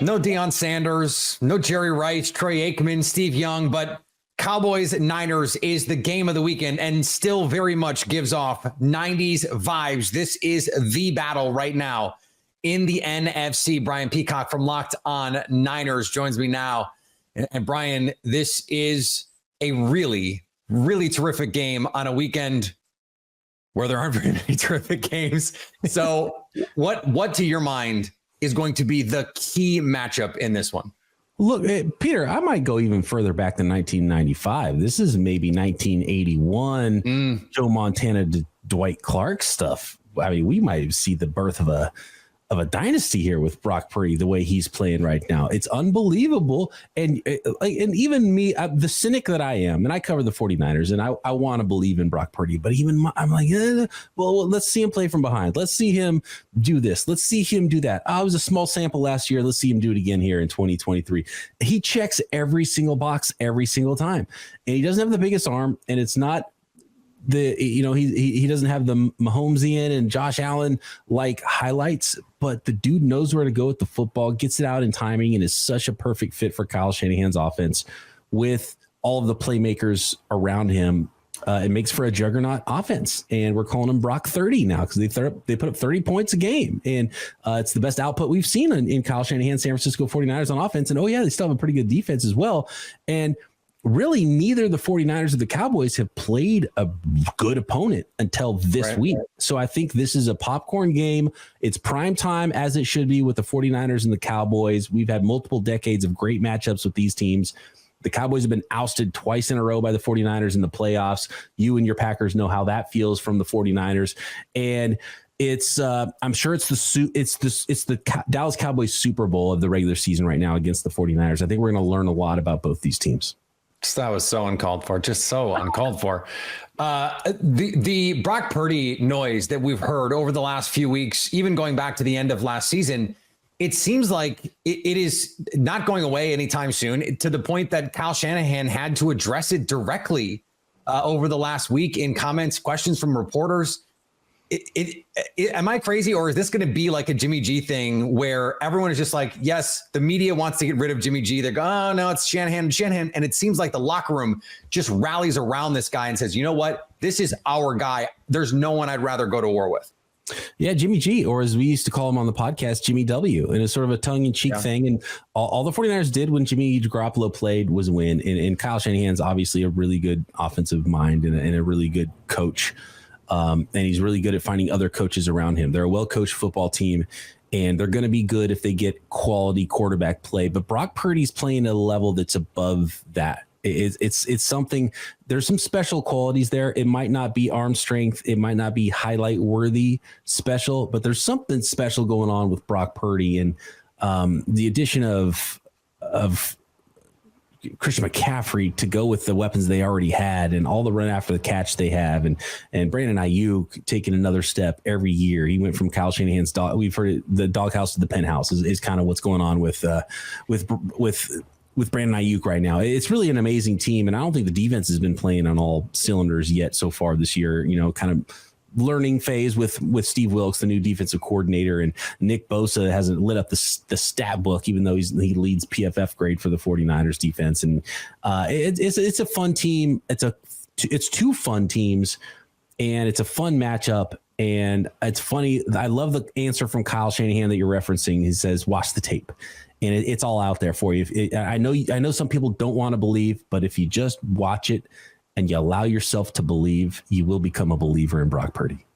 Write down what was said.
No Deion Sanders, no Jerry Rice, Troy Aikman, Steve Young, but Cowboys-Niners is the game of the weekend and still very much gives off 90s vibes. This is the battle right now in the NFC. Brian Peacock from Locked On Niners joins me now. And Brian, this is a really, really terrific game on a weekend where there aren't very many terrific games. So what to your mind is going to be the key matchup in this one? Look, Peter, I might go even further back than 1995. This is maybe 1981, Joe Montana, Dwight Clark stuff. I mean, we might see the birth of a dynasty here with Brock Purdy, the way he's playing right now. It's unbelievable. And even me, the cynic that I am, and I cover the 49ers, and I want to believe in Brock Purdy, but I'm like, well, let's see him play from behind. Let's see him do this. Let's see him do that. It was a small sample last year. Let's see him do it again here in 2023. He checks every single box every single time. And he doesn't have the biggest arm, and it's not he doesn't have the Mahomesian and Josh Allen like highlights, but the dude knows where to go with the football, gets it out in timing, and is such a perfect fit for Kyle Shanahan's offense with all of the playmakers around him. It makes for a juggernaut offense, and we're calling him Brock 30 now because they put up 30 points a game, and it's the best output we've seen in Kyle Shanahan's San Francisco 49ers on offense. And they still have a pretty good defense as well. And really, neither the 49ers or the Cowboys have played a good opponent until this week. So I think this is a popcorn game. It's prime time, as it should be, with the 49ers and the Cowboys. We've had multiple decades of great matchups with these teams. The Cowboys have been ousted twice in a row by the 49ers in the playoffs. You and your Packers know how that feels from the 49ers. And it's I'm sure it's the Dallas Cowboys Super Bowl of the regular season right now against the 49ers. I think we're going to learn a lot about both these teams. That was so uncalled for, just so uncalled for. The Brock Purdy noise that we've heard over the last few weeks, even going back to the end of last season, it seems like it is not going away anytime soon, to the point that Kyle Shanahan had to address it directly over the last week in comments, questions from reporters. Am I crazy, or is this going to be like a Jimmy G thing where everyone is just like, yes, the media wants to get rid of Jimmy G. They go, oh, no, it's Shanahan. And it seems like the locker room just rallies around this guy and says, you know what? This is our guy. There's no one I'd rather go to war with. Yeah, Jimmy G, or as we used to call him on the podcast, Jimmy W. And it's sort of a tongue-in-cheek thing. And all the 49ers did when Jimmy Garoppolo played was win. And Kyle Shanahan's obviously a really good offensive mind and a really good coach. And he's really good at finding other coaches around him. They're a well-coached football team, and they're going to be good if they get quality quarterback play. But Brock Purdy's playing at a level that's above that. It's something. There's some special qualities there. It might not be arm strength. It might not be highlight worthy special, but there's something special going on with Brock Purdy, and the addition of Christian McCaffrey to go with the weapons they already had and all the run after the catch they have. And Brandon Ayuk taking another step every year. He went from Kyle Shanahan's dog. We've heard it, the doghouse to the penthouse is kind of what's going on with Brandon Ayuk right now. It's really an amazing team. And I don't think the defense has been playing on all cylinders yet so far this year, kind of learning phase with Steve Wilkes, the new defensive coordinator, and Nick Bosa hasn't lit up the stat book, even though he leads PFF grade for the 49ers defense. And it's a fun team. It's two fun teams, and it's a fun matchup. And it's funny. I love the answer from Kyle Shanahan that you're referencing. He says, watch the tape. And it's all out there for you. I know some people don't want to believe, but if you just watch it and you allow yourself to believe, you will become a believer in Brock Purdy.